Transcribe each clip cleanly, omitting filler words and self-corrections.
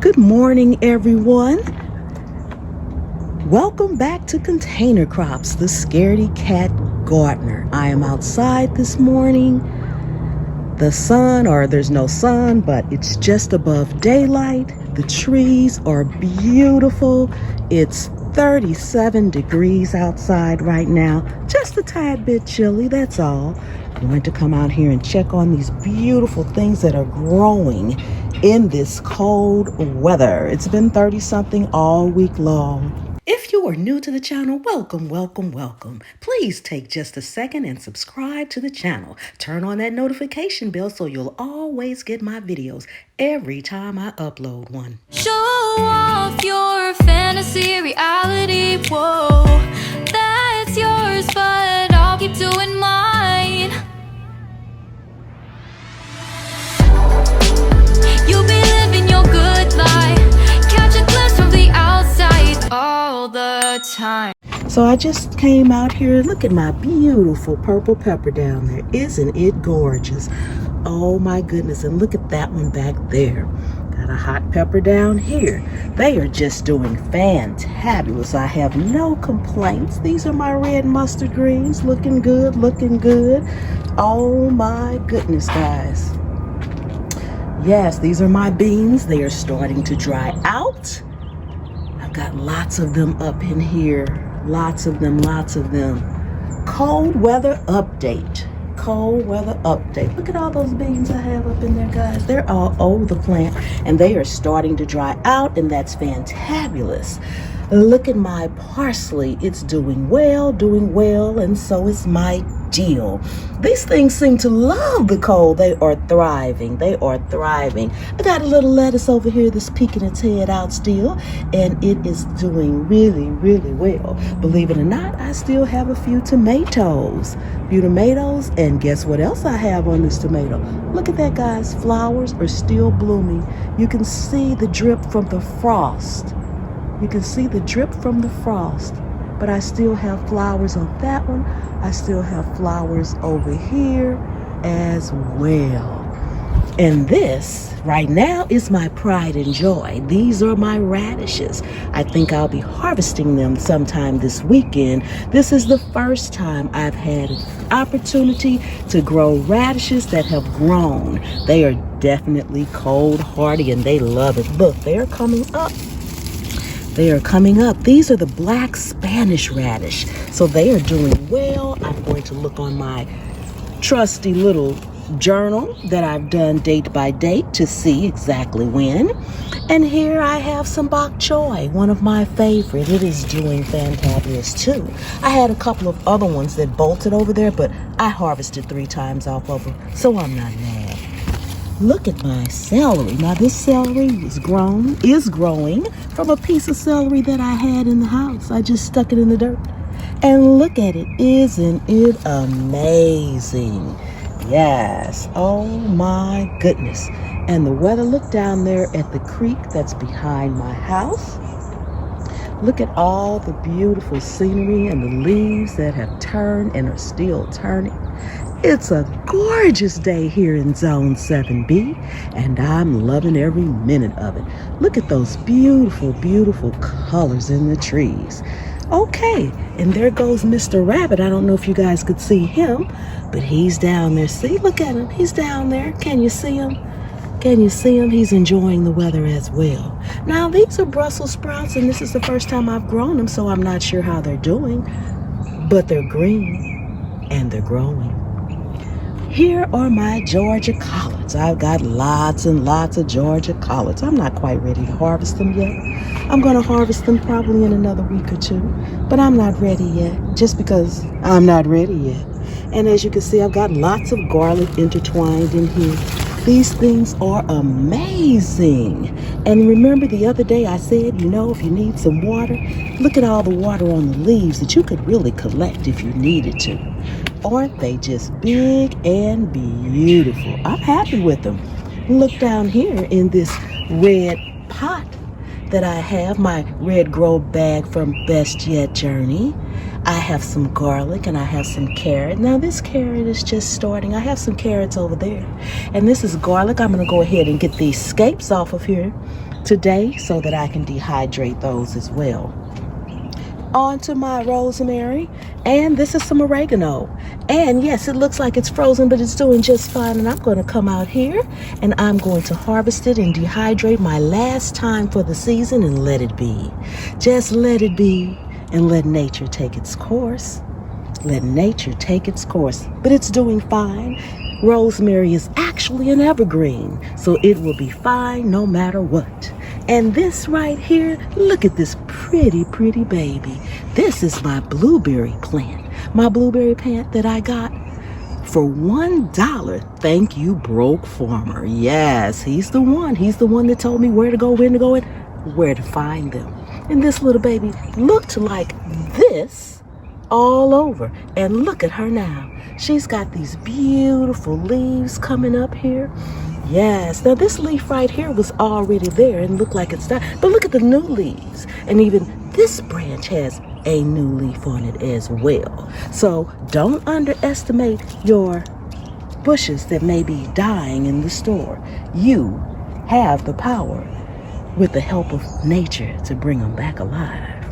Good morning, everyone. Welcome back to Container Crops, the Scaredy Cat Gardener. I am outside this morning. The sun, or there's no sun, but it's just above daylight. The trees are beautiful. It's 37 degrees outside right now. Just a tad bit chilly, that's all. I'm going to come out here and check on these beautiful things that are growing in this cold weather. It's been 30-something all week long. If you are new to the channel, welcome, welcome, welcome. Please take just a second and subscribe to the channel. Turn on that notification bell so you'll always get my videos every time I upload one. Show off your fantasy reality, whoa, that's yours, but I'll keep doing mine. You'll be living your good life, catch a glimpse from the outside all the time. So I just came out here. Look at my beautiful purple pepper down there. Isn't it gorgeous? Oh my goodness. And look at that one back there. Got a hot pepper down here. They are just doing fantabulous. I have no complaints. These are my red mustard greens. Looking good, looking good. Oh my goodness, guys. Yes, these are my beans. They are starting to dry out. I've got lots of them up in here. Lots of them, lots of them. Cold weather update. Cold weather update. Look at all those beans I have up in there, guys. They're all over the plant and they are starting to dry out, and that's fantabulous. Look at my parsley. It's doing well, and so is my dill. These things seem to love the cold. They are thriving. They are thriving. I got a little lettuce over here that's peeking its head out still, and it is doing really, really well. Believe it or not, I still have a few tomatoes. And guess what else I have on this tomato? Look at that, guys. Flowers are still blooming. You can see the drip from the frost. You can see the drip from the frost, but I still have flowers on that one. I still have flowers over here as well. And this right now is my pride and joy. These are my radishes. I think I'll be harvesting them sometime this weekend. This is the first time I've had an opportunity to grow radishes that have grown. They are definitely cold hardy and they love it. Look, they're coming up. They are coming up. These are the black Spanish radish. So they are doing well. I'm going to look on my trusty little journal that I've done date by date to see exactly when. And here I have some Bok Choy, one of my favorite. It is doing fantabulous too. I had a couple of other ones that bolted over there, but I harvested 3 times off of them, so I'm not mad. Look at my celery. Now this celery is growing from a piece of celery that I had in the house. I just stuck it in the dirt. And look at it. Isn't it amazing? Yes. Oh my goodness. And the weather, look down there at the creek that's behind my house. Look at all the beautiful scenery and the leaves that have turned and are still turning. It's a gorgeous day here in Zone 7B, and I'm loving every minute of it. Look at those beautiful, beautiful colors in the trees. Okay, and there goes Mr. Rabbit. I don't know if you guys could see him, but he's down there. See, look at him. He's down there. Can you see him? Can you see him? He's enjoying the weather as well. Now, these are Brussels sprouts, and this is the first time I've grown them, so I'm not sure how they're doing, but they're green and they're growing. Here are my Georgia collards. I've got lots and lots of Georgia collards. I'm not quite ready to harvest them yet. I'm going to harvest them probably in another week or 2, but I'm not ready yet, just because I'm not ready yet. And as you can see, I've got lots of garlic intertwined in here. These things are amazing. And remember the other day I said, you know, if you need some water, look at all the water on the leaves that you could really collect if you needed to. Aren't they just big and beautiful? I'm happy with them. Look down here in this red pot that I have, my red grow bag from Best Yet Journey. I have some garlic and I have some carrot. Now this carrot is just starting. I have some carrots over there. And this is garlic. I'm going to go ahead and get these scapes off of here. today so that I can dehydrate those as well. On to my rosemary, and this is some oregano. And yes, it looks like it's frozen, but it's doing just fine. And I'm going to come out here and I'm going to harvest it and dehydrate my last time for the season and let it be. Just let it be and let nature take its course. Let nature take its course, but it's doing fine. Rosemary is actually an evergreen, so it will be fine no matter what. And this right here, look at this pretty, pretty baby. This is my blueberry plant. My blueberry plant that I got for $1. Thank you, broke farmer. Yes, he's the one. He's the one that told me where to go, when to go, and where to find them. And this little baby looked like this all over. And look at her now. She's got these beautiful leaves coming up here. Yes, now this leaf right here was already there and looked like it's died. But look at the new leaves. And even this branch has a new leaf on it as well. So don't underestimate your bushes that may be dying in the store. You have the power with the help of nature to bring them back alive.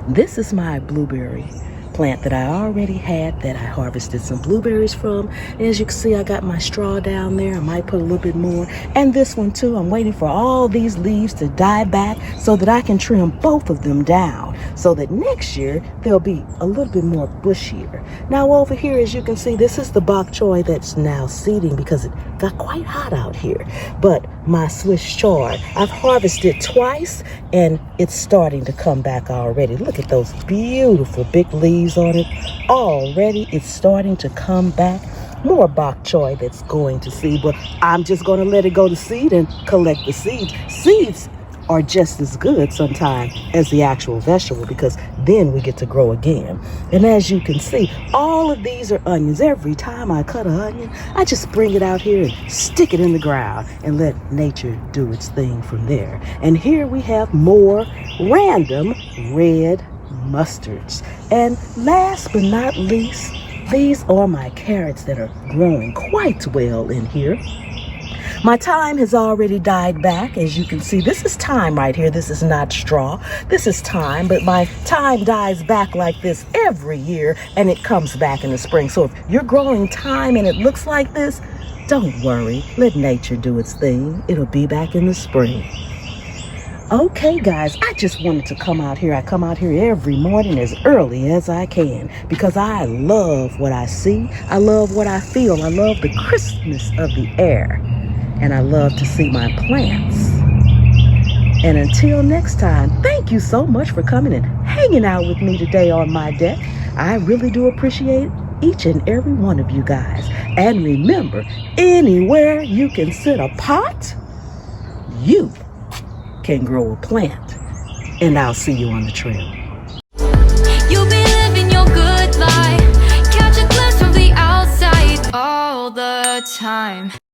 This is my blueberry plant that I already had that I harvested some blueberries from. As you can see, I got my straw down there. I might put a little bit more. And this one too. I'm waiting for all these leaves to die back so that I can trim both of them down so that next year they'll be a little bit more bushier. Now over here, as you can see, this is the bok choy that's now seeding because it got quite hot out here. But my Swiss chard, I've harvested twice and it's starting to come back already. Look at those beautiful big leaves on it. Already it's starting to come back. More bok choy that's going to seed, but I'm just going to let it go to seed and collect the seeds. Seeds are just as good sometimes as the actual vegetable because then we get to grow again. And as you can see, all of these are onions. Every time I cut an onion, I just bring it out here and stick it in the ground and let nature do its thing from there. And here we have more random red mustards. And last but not least, these are my carrots that are growing quite well in here. My thyme has already died back. As you can see, this is thyme right here. This is not straw. This is thyme, but my thyme dies back like this every year, and it comes back in the spring. So if you're growing thyme and it looks like this, don't worry. Let nature do its thing. It'll be back in the spring. Okay, guys, I just wanted to come out here. I come out here every morning as early as I can because I love what I see. I love what I feel. I love the crispness of the air. And I love to see my plants. And until next time, thank you so much for coming and hanging out with me today on my deck. I really do appreciate each and every one of you guys. And remember, anywhere you can sit a pot, you can grow a plant. And I'll see you on the trail.